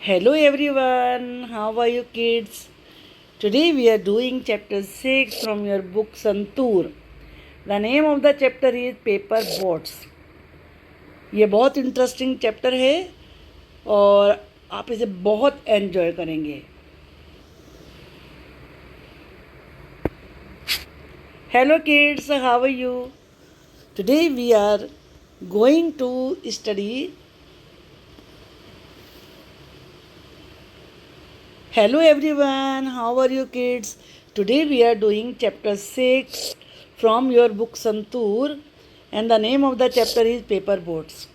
Hello everyone, how are you kids? Today we are doing chapter 6 from your book Santur. The name of the chapter is Paper Boats. ये बहुत interesting chapter है और आप इसे बहुत enjoy करेंगे. Hello kids, how are you? Today we are going to study. Hello everyone, how are you kids? Today we are doing chapter 6 from your book Santur and the name of the chapter is Paper Boats.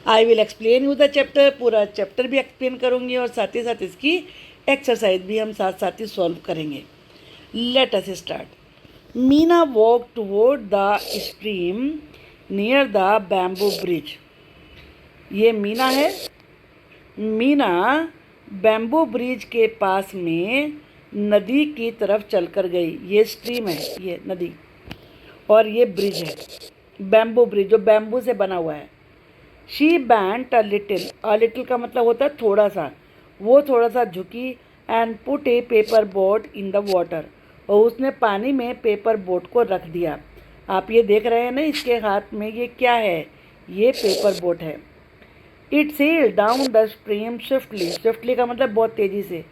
I will explain you the chapter, पूरा chapter भी explain करूँगी और साथ ही साथ इसकी exercise भी हम साथ साथ ही सॉल्व करेंगे. Let us start. Meena walked toward the stream near the bamboo bridge. ये मीना है. मीना बैम्बू ब्रिज के पास में नदी की तरफ चलकर गई. ये स्ट्रीम है, ये नदी, और ये ब्रिज है, बैम्बू ब्रिज जो बैम्बू से बना हुआ है. शी बैंट अ लिटिल का मतलब होता है थोड़ा सा. वो थोड़ा सा झुकी and put A paper boat in the water, और उसने पानी में पेपर बोट को रख दिया. आप ये देख रहे हैं ना, इसके हाथ में ये क्या है? ये पेपर बोट है. It sailed down the stream swiftly. Swiftly का मतलब बहुत तेज़ी से.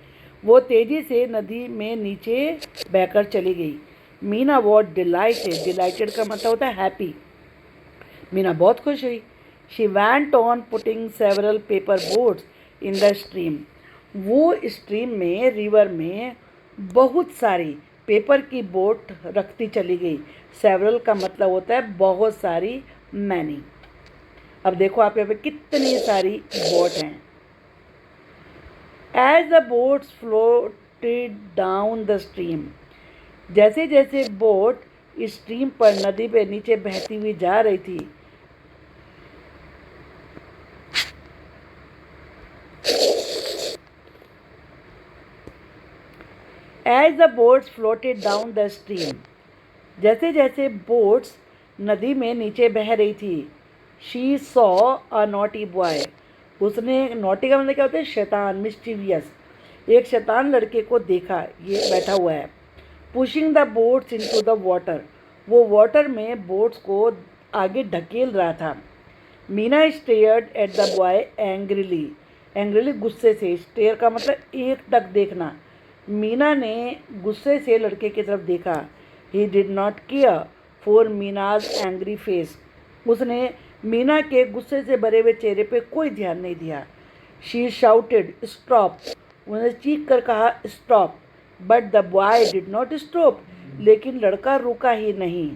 वो तेज़ी से नदी में नीचे बहकर चली गई. Meena was dilated. डिलाइटेड का मतलब होता है हैप्पी. मीना बहुत खुश हुई. She वैंट on putting several paper boats in the stream. वो स्ट्रीम में, रिवर में बहुत सारी पेपर की बोट रखती चली गई. सेवरल का मतलब होता है बहुत सारी, मैनी. अब देखो आप यहाँ पे कितनी सारी बोट हैं. As the boats floated down the stream. जैसे जैसे बोट स्ट्रीम पर, नदी पे नीचे बहती हुई जा रही थी, as the boats floated down the stream, जैसे जैसे बोट्स नदी में नीचे बह रही थी, she saw a naughty boy. उसने, नॉटी का मतलब क्या होता है? शैतान, मिस्टीवियस. एक शैतान लड़के को देखा, ये बैठा हुआ है. Pushing the boats into the water. वो वाटर में बोट्स को आगे ढकेल रहा था. Meena stared at the boy angrily. Angrily गुस्से से. स्टेयर का मतलब एक टक देखना. मीना ने गुस्से से लड़के की तरफ देखा. He did not care for Meena's angry face. उसने मीना के गुस्से से भरे हुए चेहरे पे कोई ध्यान नहीं दिया. She shouted stop. उन्होंने चीख कर कहा stop. But the boy did not stop. लेकिन लड़का रुका ही नहीं.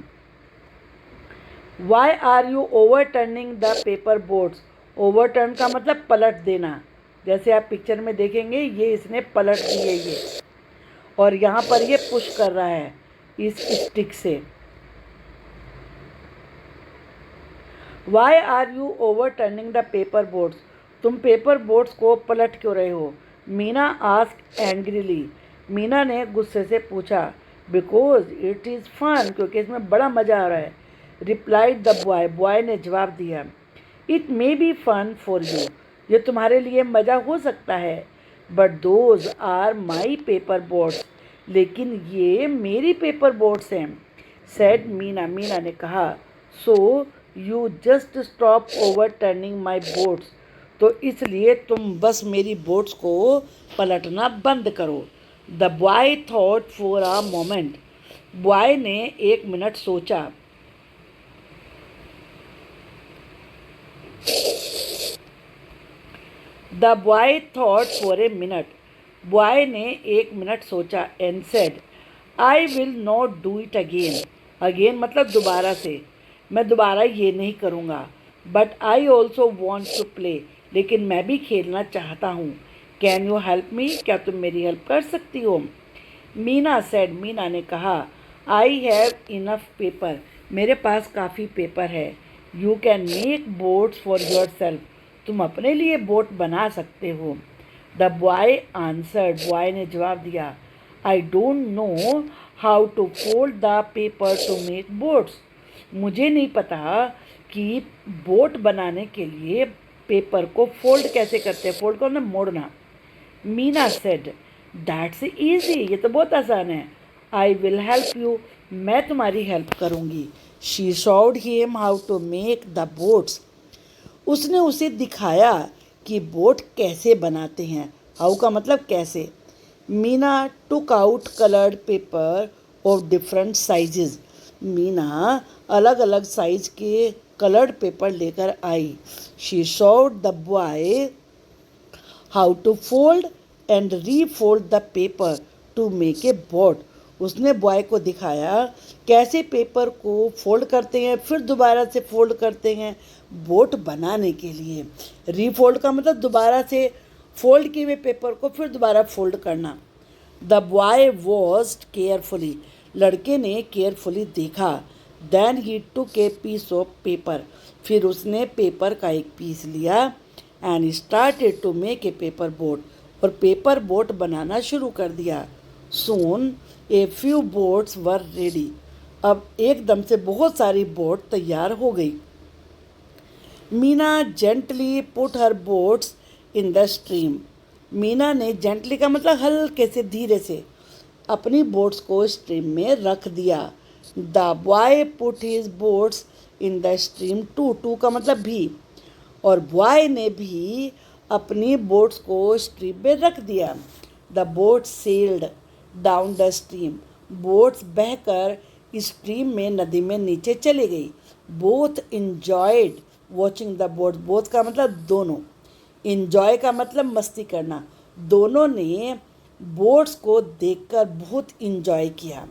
Why are you overturning the paper boats. Overturn का मतलब पलट देना. जैसे आप पिक्चर में देखेंगे, ये इसने पलट दिए ये, और यहाँ पर ये पुश कर रहा है इस स्टिक से. Why are you overturning the paper boats. तुम पेपर बोट्स को पलट क्यों रहे हो? Meena ask angrily. मीना ने गुस्से से पूछा. Because it is fun. क्योंकि इसमें बड़ा मज़ा आ रहा है. Replied the boy. बॉय ने जवाब दिया. It may be fun for you. ये तुम्हारे लिए मज़ा हो सकता है. But those are my paper boats. लेकिन ये मेरी पेपर बोट्स हैं. सेड मीना. मीना ने कहा. So you just stop overturning my boats. तो इसलिए तुम बस मेरी बोट्स को पलटना बंद करो. The boy thought for a moment. Boy ने एक मिनट सोचा. The boy thought for a minute. Boy ने एक मिनट सोचा and said I will not do it again. Again मतलब दोबारा से. मैं दोबारा ये नहीं करूँगा. But I also want to play. लेकिन मैं भी खेलना चाहता हूँ. Can you help me. क्या तुम मेरी हेल्प कर सकती हो? मीना सेड. मीना ने कहा. I have enough paper. मेरे पास काफ़ी पेपर है. You can make boats for your self. तुम अपने लिए बोट बना सकते हो. The boy answered. बॉय ने जवाब दिया. I don't know how to fold the paper to make boats. मुझे नहीं पता कि बोट बनाने के लिए पेपर को फोल्ड कैसे करते हैं, फोल्ड को ना मोड़ना। मीना सेड दैट्स इजी, ये तो बहुत आसान है। आई विल हेल्प यू, मैं तुम्हारी हेल्प करूँगी। She showed him how to make the boats, उसने उसे दिखाया कि बोट कैसे बनाते हैं। हाउ का मतलब कैसे। Meena took out coloured paper of different sizes, Meena अलग अलग साइज के कलर्ड पेपर लेकर आई। She showed the boy how to fold and refold the paper to make a boat, उसने बॉय को दिखाया कैसे पेपर को फोल्ड करते हैं, फिर दोबारा से फोल्ड करते हैं बोट बनाने के लिए। रीफोल्ड का मतलब दोबारा से फोल्ड किए हुए पेपर को फिर दोबारा फोल्ड करना। द बॉय वॉच्ड केयरफुली, लड़के ने केयरफुली देखा। Then he took a piece of paper, फिर उसने पेपर का एक पीस लिया। And started to make a paper boat, और पेपर बोट बनाना शुरू कर दिया। Soon a few boats were ready, अब एकदम से बहुत सारी बोट तैयार हो गई। Meena gently put her boats in the stream, Meena ने जेंटली का मतलब हल्के से धीरे से अपनी बोट्स को स्ट्रीम में रख दिया। The boy put his boats in the stream too, too का मतलब भी, और बॉय ने भी अपनी बोट्स को स्ट्रीम में रख दिया। The boat sailed down the stream, boats बहकर स्ट्रीम में नदी में नीचे चली गई। Both enjoyed watching the boat, both का मतलब दोनों, इंजॉय का मतलब मस्ती करना, दोनों ने बोट्स को देखकर बहुत इंजॉय किया।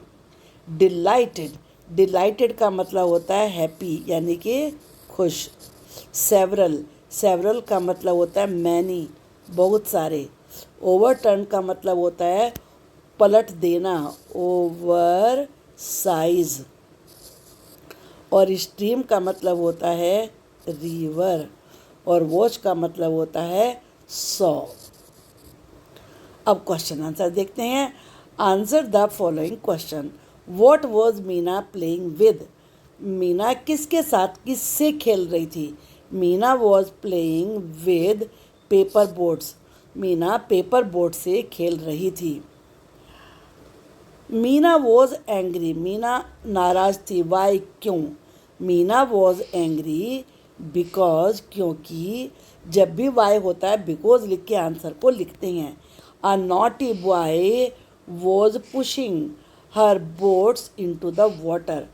डिलाइटेड, डिलाइटेड का मतलब होता है हैप्पी यानी कि खुश। सेवरल, सेवरल का मतलब होता है मैनी, बहुत सारे। ओवरटर्न का मतलब होता है पलट देना, ओवर साइज। और स्ट्रीम का मतलब होता है रिवर, और वॉच का मतलब होता है 100। अब क्वेश्चन आंसर देखते हैं। Answer the following question. What was Meena playing with, Meena किसके साथ किससे खेल रही थी। Meena was playing with paper boats, Meena paper boat से खेल रही थी। मीना वॉज एंग्री, मीना नाराज थी। वाई क्यों, मीना वॉज एंग्री बिकॉज, क्योंकि जब भी वाई होता है बिकॉज लिख के आंसर को लिखते हैं। अ naughty boy was pushing her boats into the water,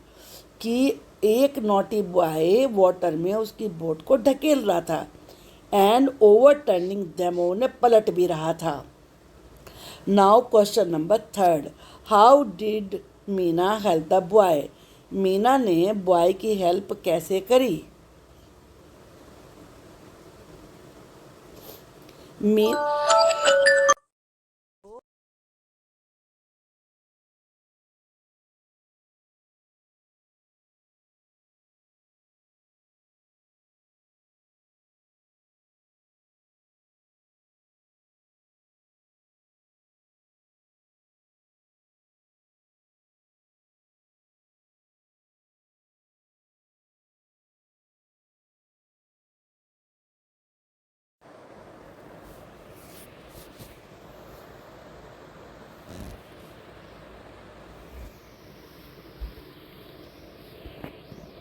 कि एक नॉटी बॉय वाटर में उसकी बोट को ढकेल रहा था। एंड ओवर टर्निंग देम, उन्हें पलट भी रहा था। Now question number 3, how did Meena help the boy, Meena ने बॉय की हेल्प कैसे करी। Me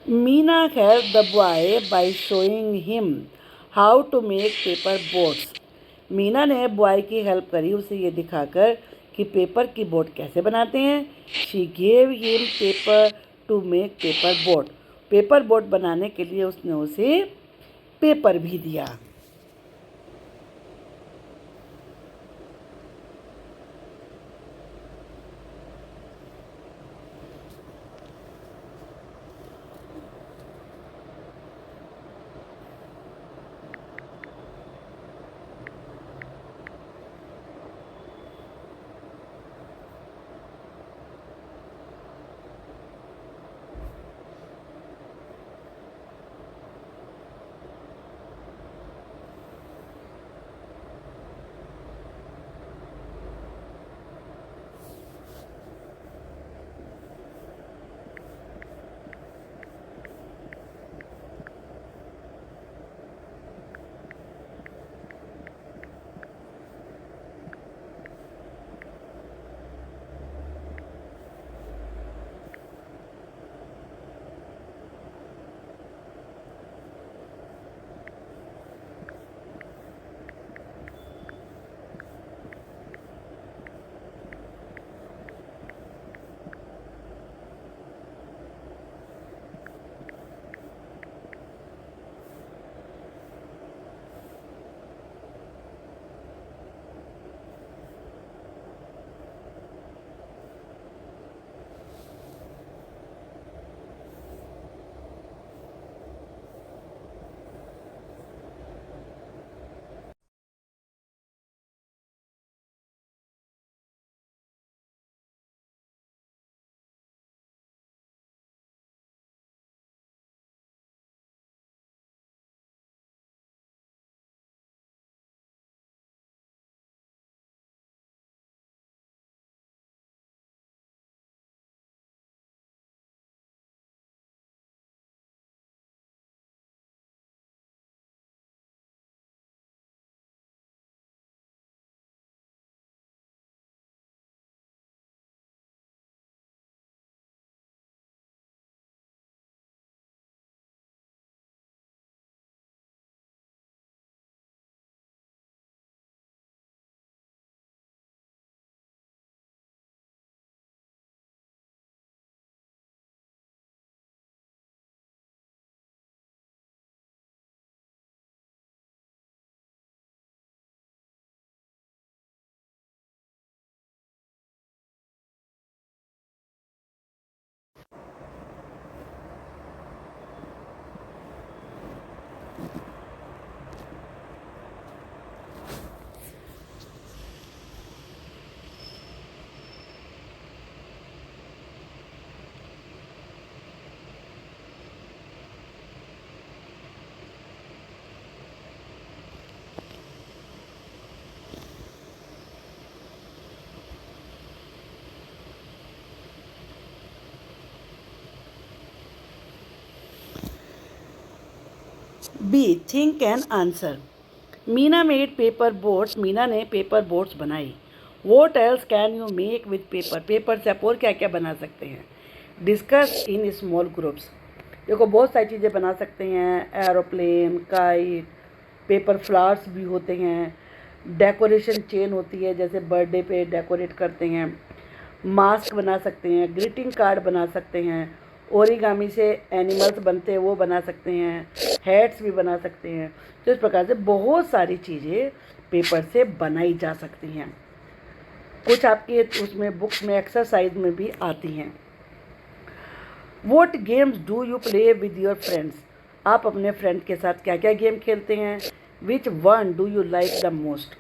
Meena help the boy by showing him how to make paper boats, Meena ने बॉय की हेल्प करी उसे ये दिखाकर कि पेपर की बोट कैसे बनाते हैं। She gave him paper to make paper boat, paper boat बनाने के लिए उसने उसे पेपर भी दिया। B think and answer. Meena made paper boats, Meena ने पेपर बोट्स बनाई। What else can you make with paper, paper से आप और क्या क्या बना सकते हैं। डिस्कस इन स्मॉल ग्रुप्स, देखो बहुत सारी चीज़ें बना सकते हैं, एरोप्लेन, काइट, पेपर फ्लावर्स भी होते हैं, डेकोरेशन चेन होती है जैसे बर्थडे पे डेकोरेट करते हैं, मास्क बना सकते हैं, ग्रीटिंग कार्ड बना सकते हैं, ओरिगामी से एनिमल्स बनते हैं वो बना सकते हैं, हैट्स भी बना सकते हैं। तो इस प्रकार से बहुत सारी चीज़ें पेपर से बनाई जा सकती हैं। कुछ आपके उसमें बुक्स में एक्सरसाइज में भी आती हैं। What games do you play with your friends, आप अपने फ्रेंड के साथ क्या क्या गेम खेलते हैं। Which one do you like the most,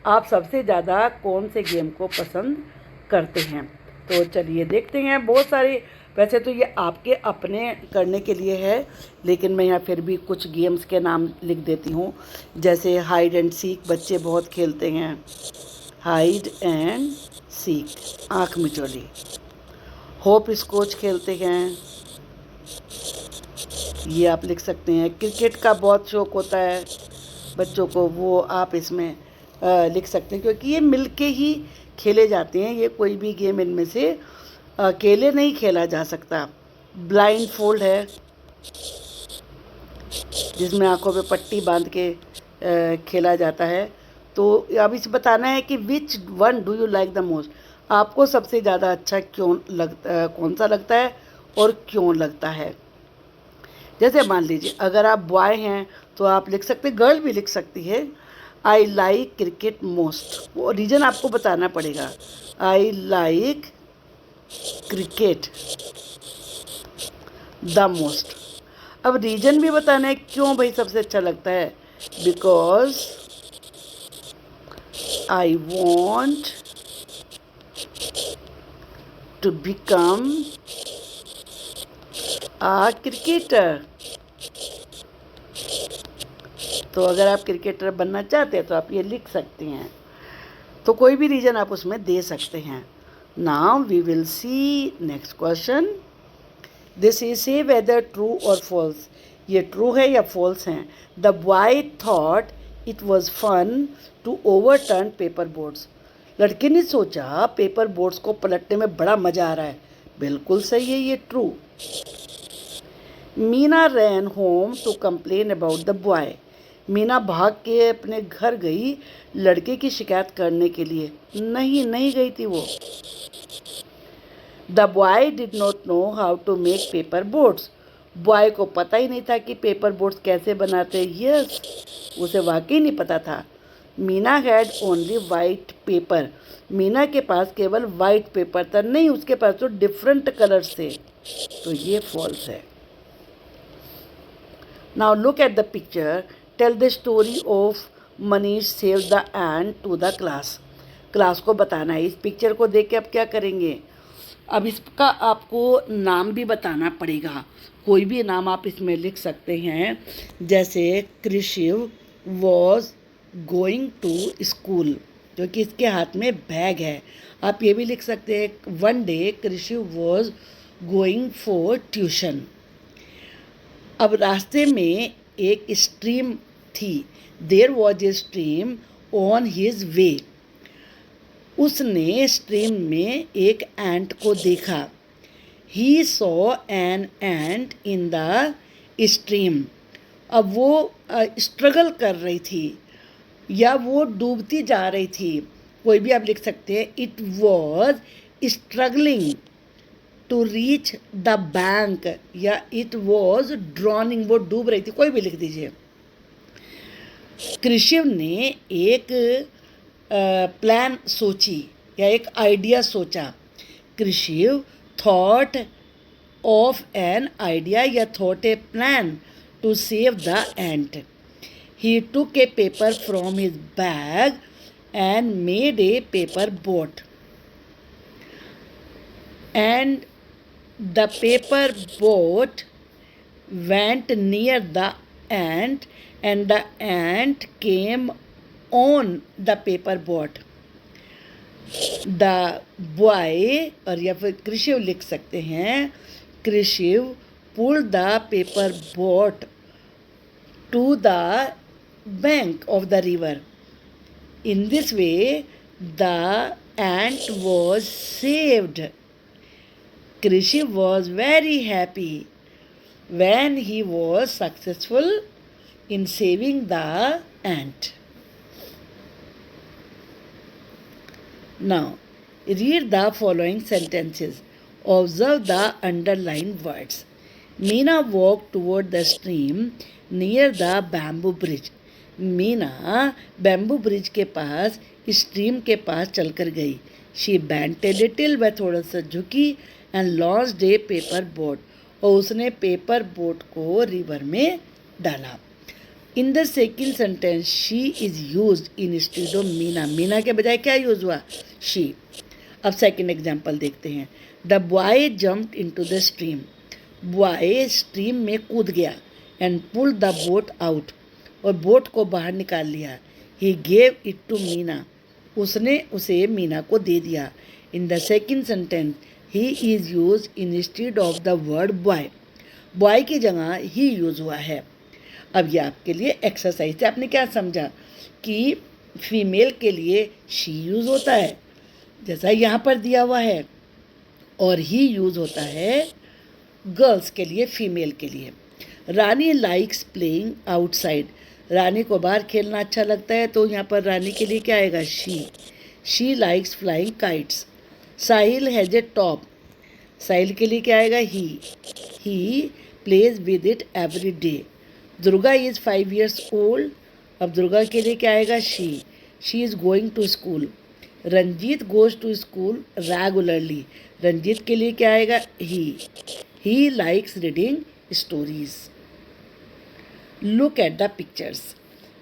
आप सबसे ज़्यादा कौन से गेम को पसंद करते हैं। तो चलिए देखते हैं। बहुत सारे, वैसे तो ये आपके अपने करने के लिए है, लेकिन मैं यहाँ फिर भी कुछ गेम्स के नाम लिख देती हूँ। जैसे हाइड एंड सीक बच्चे बहुत खेलते हैं, हाइड एंड सीक, आँख मिचौली। होप स्कॉच खेलते हैं, ये आप लिख सकते हैं। क्रिकेट का बहुत शौक़ होता है बच्चों को, वो आप इसमें लिख सकते हैं, क्योंकि ये मिलके ही खेले जाते हैं। ये कोई भी गेम इनमें से अकेले नहीं खेला जा सकता। ब्लाइंड फोल्ड है जिसमें आंखों पे पट्टी बांध के खेला जाता है। तो अब इसे बताना है कि which one do you like the most, आपको सबसे ज़्यादा अच्छा कौन सा लगता है और क्यों लगता है। जैसे मान लीजिए अगर आप बॉय हैं तो आप लिख सकते, गर्ल भी लिख सकती है, आई लाइक क्रिकेट मोस्ट, वो रीज़न आपको बताना पड़ेगा। I like cricket the most. अब रीज़न भी बताना है क्यों भाई सबसे अच्छा लगता है। Because I want to become a cricketer. तो अगर आप क्रिकेटर बनना चाहते हैं तो आप ये लिख सकते हैं। तो कोई भी रीज़न आप उसमें दे सकते हैं। Now we will see next question. This is say whether true और फॉल्स, ये ट्रू है या फॉल्स हैं। The boy thought it was fun to overturn paper boards, लड़के ने सोचा पेपर बोर्ड्स को पलटने में बड़ा मज़ा आ रहा है। बिल्कुल सही है, ये true. Meena ran home to complain about the boy, Meena भाग के अपने घर गई लड़के की शिकायत करने के लिए। नहीं गई थी वो। The boy did not know how to make paper boats, boy को पता ही नहीं था कि पेपर बोट्स कैसे बनाते। यस, उसे वाकई नहीं पता था। Meena had only white paper, Meena के पास केवल वाइट पेपर था, नहीं उसके पास तो डिफरेंट कलर्स थे। तो ये फॉल्स है। Now look at the picture, tell the story of Manish save the ant to the class, class को बताना है। इस पिक्चर को देख के आप क्या करेंगे, अब इसका आपको नाम भी बताना पड़ेगा। कोई भी नाम आप इसमें लिख सकते हैं, जैसे कृषिव वॉज गोइंग टू स्कूल, क्योंकि इसके हाथ में बैग है। आप ये भी लिख सकते हैं, one day Krishiv was going for tuition. अब रास्ते में एक स्ट्रीम थी, there was a stream on his way, उसने स्ट्रीम में एक एंट को देखा। He saw an ant in the stream, अब वो स्ट्रगल कर रही थी या वो डूबती जा रही थी, कोई भी आप लिख सकते हैं। It was struggling to reach the bank, या इट वॉज ड्रॉनिंग, वो डूब रही थी, कोई भी लिख दीजिए। कृषिव ने एक प्लान सोची या एक आइडिया सोचा। Krishiv thought of an idea या thought a plan to save the ant. He took a paper from his bag and made a paper boat, and the paper boat went near the ant and the ant came on the paper boat. The boy, और या फिर कृषिव लिख सकते हैं, कृषिव pulled the paper boat to the bank of the river. In this way, the ant was saved. Krishi was very happy when he was successful in saving the ant. Now, read the following sentences. Observe the underlined words. Meena walked toward the stream near the bamboo bridge. Meena bamboo bridge के पास stream के पास चलकर गई. She बैंट a little, वह थोड़ा सा झुकी. And launched A paper boat, और उसने पेपर बोट को रिवर में डाला. इन the second sentence she is use in stead of Meena. Meena के बजाय क्या यूज हुआ? शी. अब सेकेंड एग्जाम्पल देखते हैं. The boy jumped into the stream. Boy stream में कूद गया. And pulled the boat out, और बोट को बाहर निकाल लिया. He gave it to Meena, उसने उसे मीना को दे दिया. In the second sentence he is use instead of the word boy. Boy की जगह ही यूज हुआ है. अब ये आपके लिए एक्सरसाइज है. आपने क्या समझा कि फीमेल के लिए शी यूज़ होता है जैसा यहाँ पर दिया हुआ है, और ही यूज़ होता है गर्ल्स के लिए, फीमेल के लिए. रानी लाइक्स प्लेइंग आउटसाइड. रानी को बाहर खेलना अच्छा लगता है, तो यहाँ पर रानी के लिए क्या आएगा? She. She likes flying kites. Sahil has a top. Sahil के लिए क्या आएगा? He plays with it every day. Durga is 5 years old. अब दुर्गा के लिए क्या आएगा? She is going to school. Ranjit goes to school regularly. Ranjit के लिए क्या आएगा? He likes reading stories. Look at the pictures.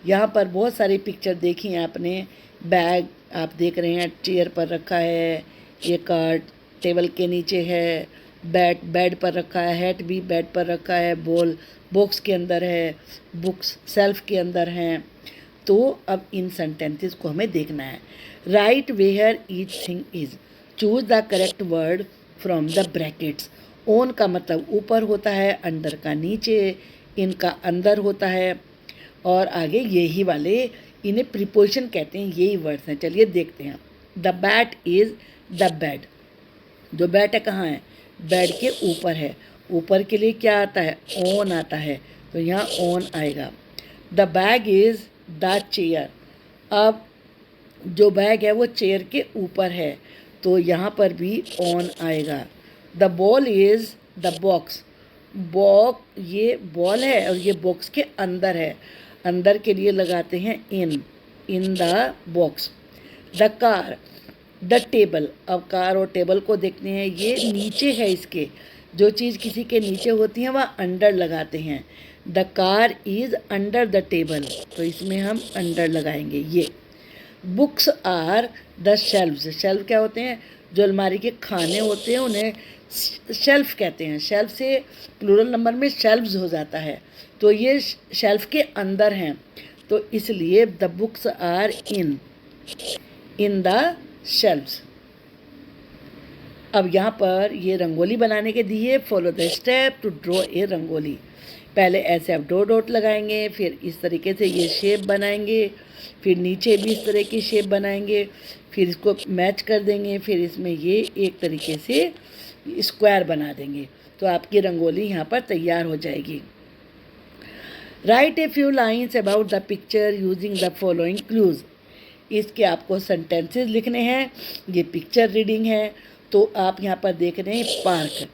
यहाँ पर बहुत सारी पिक्चर देखी हैं आपने. बैग आप देख रहे हैं चेयर पर रखा है, ये कार्ड टेबल के नीचे है, बेड पर रखा है, हैट भी बेड पर रखा है, बॉल बॉक्स के अंदर है, बुक्स सेल्फ के अंदर हैं. तो अब इन सेंटेंसेस को हमें देखना है. Write where each thing is. Choose the correct word from the brackets. On का मतलब ऊपर होता है, अंडर का नीचे, इनका अंदर होता है, और आगे यही वाले इन्हें प्रीपोजिशन कहते हैं. यही वर्ड्स हैं. चलिए देखते हैं. The bat is the bed. जो बैट है कहाँ है? बेड के ऊपर है. ऊपर के लिए क्या आता है? ऑन आता है, तो यहाँ ऑन आएगा. The bag is the chair. अब जो बैग है वो चेयर के ऊपर है, तो यहाँ पर भी ऑन आएगा. The ball is the box. ये बॉल है और ये बॉक्स के अंदर है. अंदर के लिए लगाते हैं in the box. The car. The table. अब कार और टेबल को देखते हैं, ये नीचे है इसके. जो चीज़ किसी के नीचे होती है वह अंडर लगाते हैं. The car is under the table, तो इसमें हम अंडर लगाएंगे. ये books are the shelves. Shelf क्या होते हैं? जो अलमारी के खाने होते हैं उन्हें शेल्फ कहते हैं. शेल्फ से प्लूरल नंबर में शेल्व्स हो जाता है, तो ये शेल्फ के अंदर हैं, तो इसलिए the books are in the shelves. अब यहाँ पर ये रंगोली बनाने के दिए. Follow the step to draw a rangoli. पहले ऐसे आप डॉट लगाएंगे, फिर इस तरीके से ये शेप बनाएंगे, फिर नीचे भी इस तरह की शेप बनाएंगे, फिर इसको मैच कर देंगे, फिर इसमें ये एक तरीके से स्क्वायर बना देंगे, तो आपकी रंगोली यहाँ पर तैयार हो जाएगी. Right a few lines about the picture using the following clues. इसके आपको सेंटेंसेस लिखने हैं. ये पिक्चर रीडिंग है, तो आप यहाँ पर देख रहे हैं park.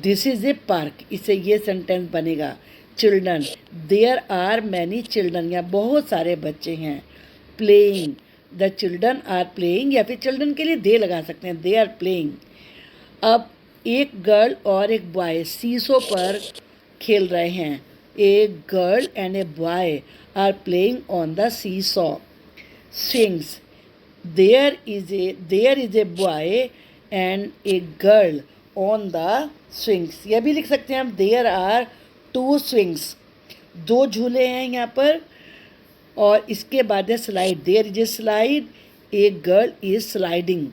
This is a park. इससे ये सेंटेंस बनेगा. Children. There are many children. यहाँ बहुत सारे बच्चे हैं. Playing. The children are playing, या फिर चिल्ड्रन के लिए दे लगा सकते हैं. They are playing. अब एक गर्ल और एक बॉय सीसो पर खेल रहे हैं. A girl and a boy are playing on the seesaw. Swings. There is a boy and a girl on the swings. यह भी लिख सकते हैं हम. There are 2 swings. 2 झूले हैं यहाँ पर. और इसके बाद है slide. There is a slide. A girl is sliding.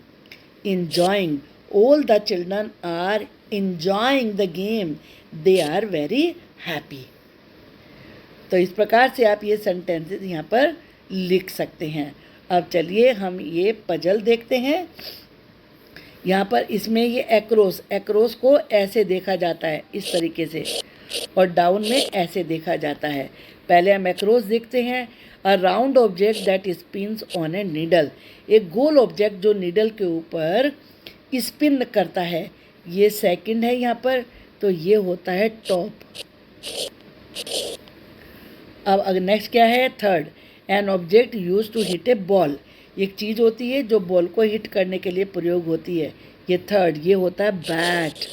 enjoying. All the children are enjoying the game. They are very happy. तो इस प्रकार से आप ये सेंटेंसेस यहाँ पर लिख सकते हैं। अब चलिए हम ये पजल देखते हैं। यहाँ पर इसमें ये एक्रोस को ऐसे देखा जाता है, इस तरीके से, और डाउन में ऐसे देखा जाता है। पहले हम एक्रोस देखते हैं। A round object that spins on a needle, एक गोल ऑब्जेक्ट जो नीडल के ऊपर स्पिन करता है, ये सेकंड है यहाँ पर, तो ये होता है टॉप। अब अगर नेक्स्ट क्या है, third, an object use to hit a ball, एक चीज़ होती है जो बॉल को हिट करने के लिए प्रयोग होती है, ये थर्ड, ये होता है बैट।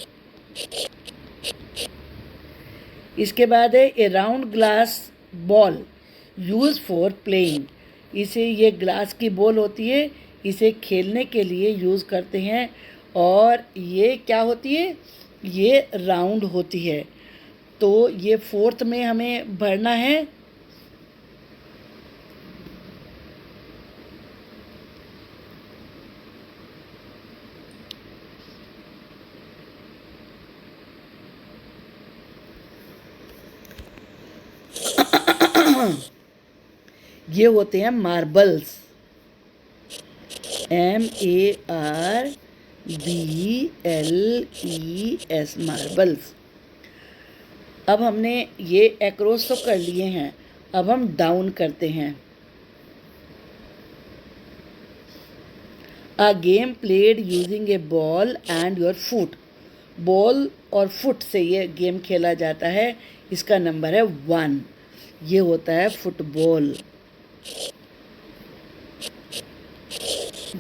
इसके बाद है a round glass ball use for playing, इसे, ये ग्लास की बॉल होती है, इसे खेलने के लिए यूज़ करते हैं, और ये क्या होती है, ये राउंड होती है। तो ये फोर्थ में हमें भरना है। ये होते हैं मार्बल्स, MARBLES, मार्बल्स। अब हमने ये एक्रोस तो कर लिए हैं, अब हम डाउन करते हैं। A game played using A ball and your foot, ball और फुट से ये गेम खेला जाता है, इसका नंबर है 1, ये होता है फुटबॉल,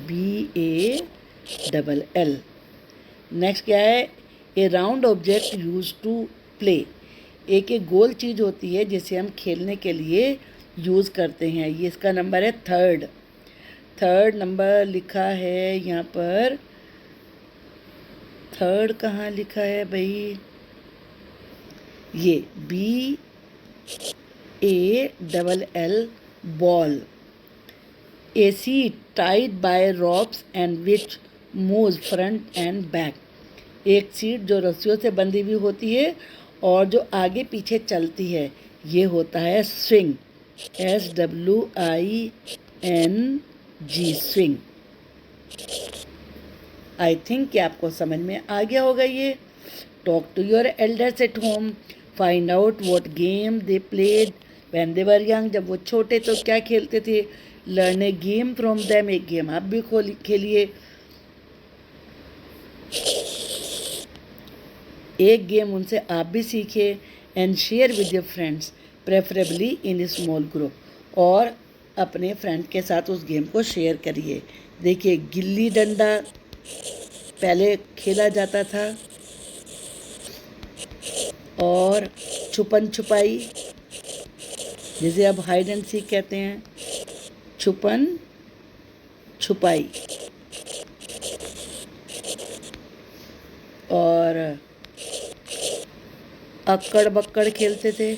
BALL। नेक्स्ट क्या है, a round object use to play, एक गोल चीज़ होती है जिसे हम खेलने के लिए यूज़ करते हैं, ये इसका नंबर है थर्ड नंबर लिखा है यहाँ पर। थर्ड कहाँ लिखा है भाई, ये BALL, ball. A seat tied by ropes and which moves front and back, एक सीट जो रस्सियों से बंधी हुई होती है और जो आगे पीछे चलती है, ये होता है swing, SWING, swing. I think कि आपको समझ में आ गया होगा ये। Talk to your elders at home, find out what game they played when they were young, जब वो छोटे तो क्या खेलते थे। Learn a game from them, एक गेम आप भी खेलिए, एक गेम उनसे आप भी सीखिए। And share with your friends, preferably in small group, और अपने फ्रेंड के साथ उस गेम को शेयर करिए। देखिए, गिल्ली डंडा पहले खेला जाता था, और छुपन छुपाई, जिसे अब हाइड एंड सीक कहते हैं, छुपन छुपाई, और अक्कड़ बक्कड़ खेलते थे,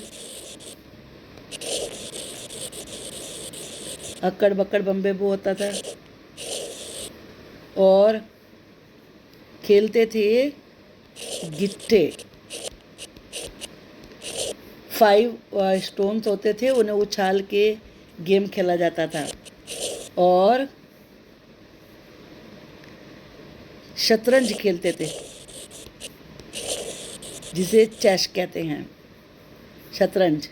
अक्कड़ बक्कड़ बम्बे बो होता था, और खेलते थे गिट्टे, 5 स्टोन्स होते थे, उन्हें उछाल के गेम खेला जाता था, और शतरंज खेलते थे, जिसे चेस कहते हैं, शतरंज।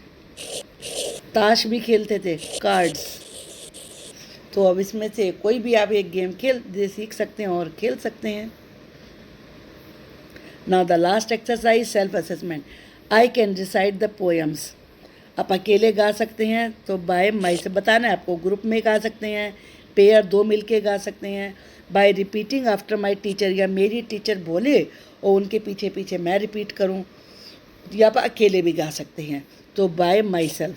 ताश भी खेलते थे, कार्ड्स। तो अब इसमें से कोई भी आप एक गेम सीख सकते हैं और खेल सकते हैं। Now the last exercise, self assessment. I can recite the poems, आप अकेले गा सकते हैं तो बाय माई से बताना है आपको, ग्रुप में गा सकते हैं, पेयर 2 मिलके गा सकते हैं, bye repeating after my teacher, या मेरी टीचर बोले और उनके पीछे पीछे मैं रिपीट करूं, या आप अकेले भी गा सकते हैं, तो bye my self.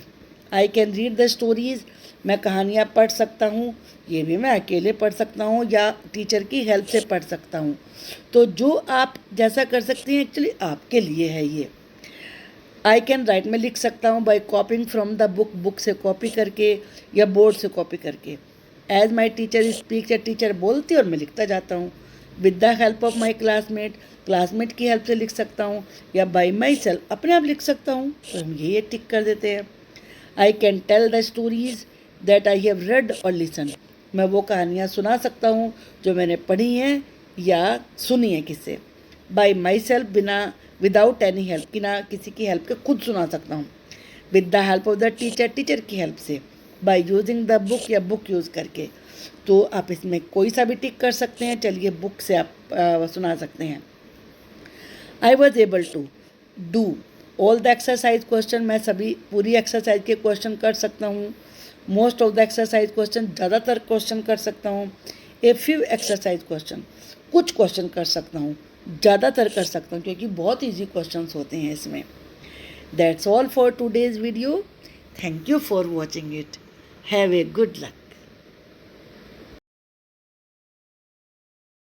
I can read the stories, मैं कहानियाँ पढ़ सकता हूँ, ये भी मैं अकेले पढ़ सकता हूँ या टीचर की हेल्प से पढ़ सकता हूँ। तो जो आप जैसा कर सकते हैं, एक्चुअली आपके लिए है ये। आई कैन राइट, मैं लिख सकता हूँ by copying from the book, book से कॉपी करके या बोर्ड से कॉपी करके। एज माई टीचर स्पीक, या टीचर बोलती और मैं लिखता जाता हूँ। With the help of my classmate, classmate की हेल्प से लिख सकता हूँ, या बाय माई सेल्फ, अपने आप लिख सकता हूँ, तो हम ये टिक कर देते हैं। I can tell the stories that I have read और लिसन, मैं वो कहानियाँ सुना सकता हूँ जो मैंने पढ़ी हैं या सुनी हैं किससे। बाई माई सेल्फ, बिना विदाउट एनी हेल्प, कि ना किसी की हेल्प के खुद सुना सकता हूँ। With the help of the teacher, teacher की हेल्प से। बाई यूजिंग द बुक, या बुक यूज़ करके। तो आप इसमें कोई सा भी टिक कर सकते हैं। चलिए बुक से आप सुना सकते हैं। I was able to do all the exercise question, मैं सभी पूरी एक्सरसाइज के क्वेश्चन कर सकता हूँ। Most of the exercise question, ज़्यादातर क्वेश्चन कर सकता हूँ। ए फ्यू एक्सरसाइज क्वेश्चन, कुछ क्वेश्चन कर सकता हूँ। ज़्यादातर कर सकता हूँ क्योंकि बहुत ईजी क्वेश्चंस होते हैं इसमें। That's all for today's video. Thank you for watching it. Have a good luck.